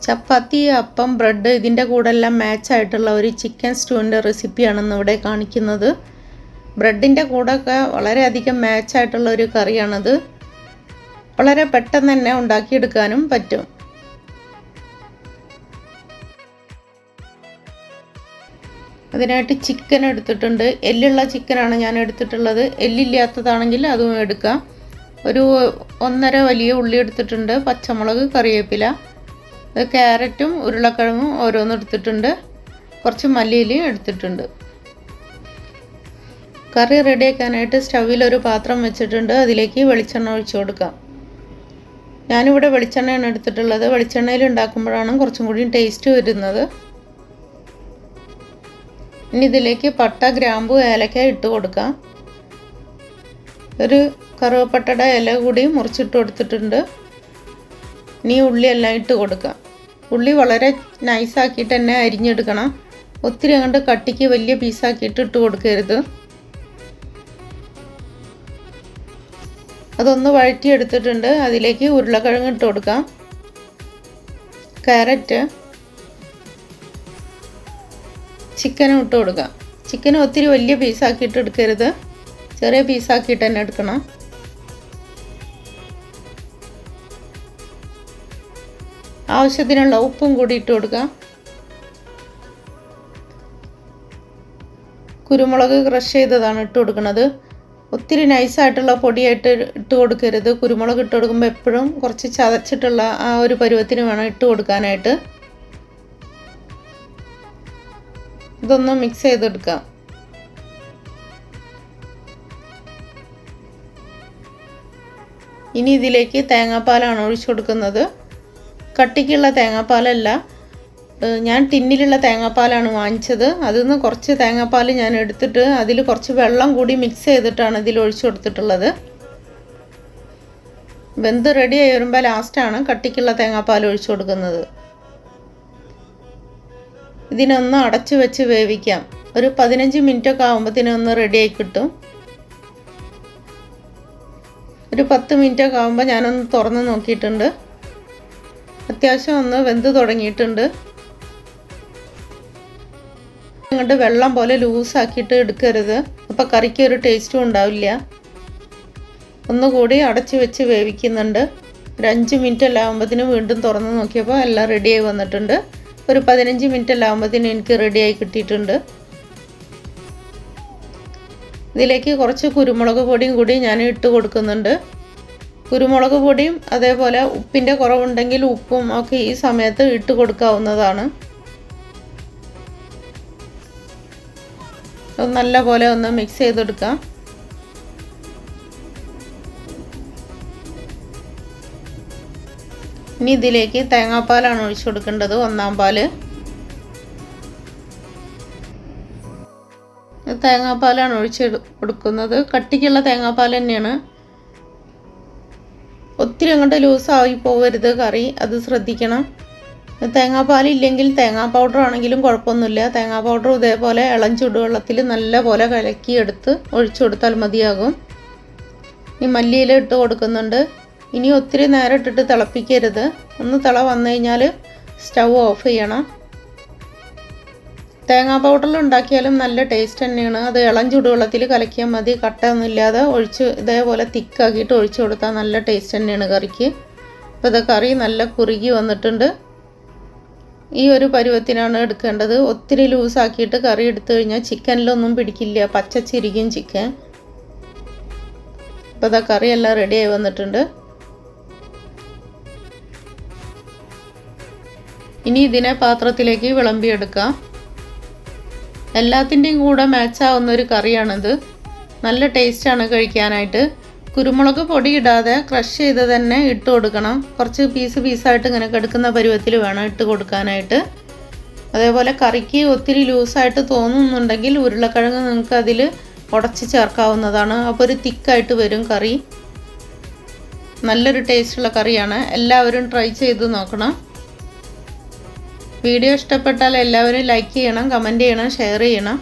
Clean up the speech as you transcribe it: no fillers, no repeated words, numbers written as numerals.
ചപ്പാത്തി, അപ്പം, ബ്രെഡ് ഇതിൻ്റെ കൂടെ എല്ലാം മാച്ചായിട്ടുള്ള ഒരു ചിക്കൻ സ്റ്റൂവിൻ്റെ റെസിപ്പിയാണെന്ന് ഇവിടെ കാണിക്കുന്നത്. ബ്രെഡിൻ്റെ കൂടെയൊക്കെ വളരെയധികം മാച്ചായിട്ടുള്ള ഒരു കറിയാണത്. വളരെ പെട്ടെന്ന് തന്നെ ഉണ്ടാക്കിയെടുക്കാനും പറ്റും. അതിനായിട്ട് ചിക്കൻ എടുത്തിട്ടുണ്ട്. എല്ലുള്ള ചിക്കനാണ് ഞാൻ എടുത്തിട്ടുള്ളത്. എല്ലില്ലാത്തതാണെങ്കിൽ അതും എടുക്കാം. ഒരു 1.5 വലിയ ഉള്ളി എടുത്തിട്ടുണ്ട്. പച്ചമുളക്, കറിവേപ്പില, ക്യാരറ്റും ഉരുളക്കിഴങ്ങും ഓരോന്നും എടുത്തിട്ടുണ്ട്. കുറച്ച് മല്ലിയിലയും എടുത്തിട്ടുണ്ട്. കറി റെഡിയാക്കാനായിട്ട് സ്റ്റൗവിൽ ഒരു പാത്രം വെച്ചിട്ടുണ്ട്. അതിലേക്ക് വെളിച്ചെണ്ണ ഒഴിച്ചു കൊടുക്കാം. ഞാനിവിടെ വെളിച്ചെണ്ണയാണ് എടുത്തിട്ടുള്ളത്. വെളിച്ചെണ്ണയിൽ ഉണ്ടാക്കുമ്പോഴാണ് കുറച്ചും കൂടി ടേസ്റ്റ് വരുന്നത്. ഇനി ഇതിലേക്ക് പട്ട, ഗ്രാമ്പു, ഏലക്ക ഇട്ട് കൊടുക്കാം. ഒരു കറുവപ്പട്ടയുടെ ഇല കൂടി മുറിച്ചിട്ട് കൊടുത്തിട്ടുണ്ട്. ഇനി ഉള്ളിയെല്ലാം ഇട്ട് കൊടുക്കാം. ഉള്ളി വളരെ നൈസാക്കിയിട്ട് തന്നെ അരിഞ്ഞെടുക്കണം. ഒത്തിരി അങ്ങോട്ട് കട്ടിക്ക് വലിയ പീസാക്കിയിട്ട് ഇട്ട് കൊടുക്കരുത്. അതൊന്ന് വഴറ്റിയെടുത്തിട്ടുണ്ട്. അതിലേക്ക് ഉരുളക്കിഴങ്ങ് ഇട്ട് കൊടുക്കാം. ക്യാരറ്റ്, ചിക്കനും ഇട്ട് കൊടുക്കാം. ചിക്കനും ഒത്തിരി വലിയ പീസാക്കിയിട്ട് എടുക്കരുത്. ചെറിയ പീസാക്കിയിട്ട് തന്നെ എടുക്കണം. ആവശ്യത്തിനുള്ള ഉപ്പും കൂടി ഇട്ട് കൊടുക്കാം. കുരുമുളക് ക്രഷ് ചെയ്തതാണ് ഇട്ട് കൊടുക്കുന്നത്. ഒത്തിരി നൈസായിട്ടുള്ള പൊടിയായിട്ട് ഇട്ട് കൊടുക്കരുത്. കുരുമുളക് ഇട്ട് കൊടുക്കുമ്പോൾ എപ്പോഴും കുറച്ച് ചതച്ചിട്ടുള്ള ആ ഒരു പരുവത്തിന് വേണം ഇട്ട് കൊടുക്കാനായിട്ട്. ഇതൊന്ന് മിക്സ് ചെയ്തെടുക്കാം. ഇനി ഇതിലേക്ക് തേങ്ങാപ്പാലാണ് ഒഴിച്ചു കൊടുക്കുന്നത്. കട്ടിക്കുള്ള തേങ്ങാപ്പാലല്ല, ഞാൻ ടിന്നിലുള്ള തേങ്ങാപ്പാലാണ് വാങ്ങിച്ചത്. അതിൽ നിന്ന് കുറച്ച് തേങ്ങാപ്പാൽ ഞാൻ എടുത്തിട്ട് അതിൽ കുറച്ച് വെള്ളം കൂടി മിക്സ് ചെയ്തിട്ടാണ് ഇതിൽ ഒഴിച്ചു കൊടുത്തിട്ടുള്ളത്. വെന്ത് റെഡി ആയി വരുമ്പോൾ ലാസ്റ്റാണ് കട്ടിക്കുള്ള തേങ്ങാപ്പാൽ ഒഴിച്ചു കൊടുക്കുന്നത്. ഇതിനൊന്ന് അടച്ചു വെച്ച് വേവിക്കാം. ഒരു 15 മിനിറ്റൊക്കെ ആകുമ്പോഴത്തേനൊന്ന് റെഡിയായി കിട്ടും. ഒരു 10 മിനിറ്റൊക്കെ ആകുമ്പോൾ ഞാനൊന്ന് തുറന്ന് നോക്കിയിട്ടുണ്ട്. അത്യാവശ്യം ഒന്ന് വെന്ത് തുടങ്ങിയിട്ടുണ്ട്. അങ്ങോട്ട് വെള്ളം പോലെ ലൂസാക്കിയിട്ട് എടുക്കരുത്. അപ്പോൾ കറിക്ക് ഒരു ടേസ്റ്റും ഉണ്ടാവില്ല. ഒന്നുകൂടി അടച്ചു വെച്ച് വേവിക്കുന്നുണ്ട്. ഒരു 5 മിനിറ്റ് എല്ലാം ആകുമ്പോഴത്തേനും വീണ്ടും തുറന്ന് നോക്കിയപ്പോൾ എല്ലാം റെഡിയായി വന്നിട്ടുണ്ട്. ഒരു 15 മിനിറ്റ് എല്ലാം ആകുമ്പോഴത്തേനും എനിക്ക് റെഡിയായി കിട്ടിയിട്ടുണ്ട്. ഇതിലേക്ക് കുറച്ച് കുരുമുളക് പൊടിയും കൂടി ഞാൻ ഇട്ട് കൊടുക്കുന്നുണ്ട്. കുരുമുളക് പൊടിയും അതേപോലെ ഉപ്പിൻ്റെ കുറവുണ്ടെങ്കിൽ ഉപ്പും ഒക്കെ ഈ സമയത്ത് ഇട്ട് കൊടുക്കാവുന്നതാണ്. നല്ല പോലെ ഒന്ന് മിക്സ് ചെയ്തെടുക്കാം. ഇനി ഇതിലേക്ക് തേങ്ങാപ്പാലാണ് ഒഴിച്ചു കൊടുക്കേണ്ടത്. 1-ാം പാല്. തേങ്ങാപ്പാലാണ് ഒഴിച്ച് കൊടുക്കുന്നത്. കട്ടിക്കുള്ള തേങ്ങാപ്പാൽ തന്നെയാണ്. ഒത്തിരി അങ്ങോട്ട് ലൂസായി പോകരുത് കറി, അത് ശ്രദ്ധിക്കണം. തേങ്ങാപ്പാലില്ലെങ്കിൽ തേങ്ങാ പൗഡർ ആണെങ്കിലും കുഴപ്പമൊന്നുമില്ല. തേങ്ങാ പൗഡർ ഇതേപോലെ ഇളം ചുടുവെള്ളത്തിൽ നല്ല പോലെ കലക്കിയെടുത്ത് ഒഴിച്ചു കൊടുത്താൽ മതിയാകും. ഈ മല്ലിയില ഇട്ട് കൊടുക്കുന്നുണ്ട്. ഇനി ഒത്തിരി നേരം ഇട്ടിട്ട് തിളപ്പിക്കരുത്. ഒന്ന് തിള വന്നു കഴിഞ്ഞാൽ സ്റ്റൗ ഓഫ് ചെയ്യണം. തേങ്ങാ പൗഡറിൽ ഉണ്ടാക്കിയാലും നല്ല ടേസ്റ്റ് തന്നെയാണ്. അത് ഇളം ചുടുവെള്ളത്തിൽ കലക്കിയാൽ മതി. കട്ടയൊന്നുമില്ലാതെ ഒഴിച്ച് ഇതേപോലെ തിക്കാക്കിയിട്ട് ഒഴിച്ചു കൊടുത്താൽ നല്ല ടേസ്റ്റ് തന്നെയാണ് കറിക്ക്. അപ്പോൾ ഇത് കറി നല്ല കുറുകി വന്നിട്ടുണ്ട്. ഈ ഒരു പരുവത്തിനാണ് എടുക്കേണ്ടത്. ഒത്തിരി ലൂസാക്കിയിട്ട് കറി എടുത്തു കഴിഞ്ഞാൽ ചിക്കനിലൊന്നും പിടിക്കില്ല, പച്ചച്ചിരിക്കും ചിക്കൻ. അപ്പോൾ ഇതാ കറിയെല്ലാം റെഡിയായി വന്നിട്ടുണ്ട്. ഇനി ഇതിനെ പാത്രത്തിലേക്ക് വിളമ്പിയെടുക്കാം. എല്ലാത്തിൻ്റെയും കൂടെ മാച്ചാവുന്ന ഒരു കറിയാണിത്. നല്ല ടേസ്റ്റാണ് കഴിക്കാനായിട്ട്. കുരുമുളക് പൊടി ഇടാതെ ക്രഷ് ചെയ്ത് തന്നെ ഇട്ട് കൊടുക്കണം. കുറച്ച് പീസായിട്ട് ഇങ്ങനെ കിടക്കുന്ന പരുവത്തിൽ വേണം ഇട്ട് കൊടുക്കാനായിട്ട്. അതേപോലെ കറിക്ക് ഒത്തിരി ലൂസായിട്ട് തോന്നുന്നുണ്ടെങ്കിൽ ഉരുളക്കിഴങ്ങ് നിങ്ങൾക്ക് അതിൽ ഉടച്ച് ചേർക്കാവുന്നതാണ്. അപ്പോൾ ഒരു തിക്കായിട്ട് വരും കറി. നല്ലൊരു ടേസ്റ്റുള്ള കറിയാണ്. എല്ലാവരും ട്രൈ ചെയ്ത് നോക്കണം. വീഡിയോ ഇഷ്ടപ്പെട്ടാൽ എല്ലാവരും ലൈക്ക് ചെയ്യണം, കമൻറ്റ് ചെയ്യണം, ഷെയർ ചെയ്യണം.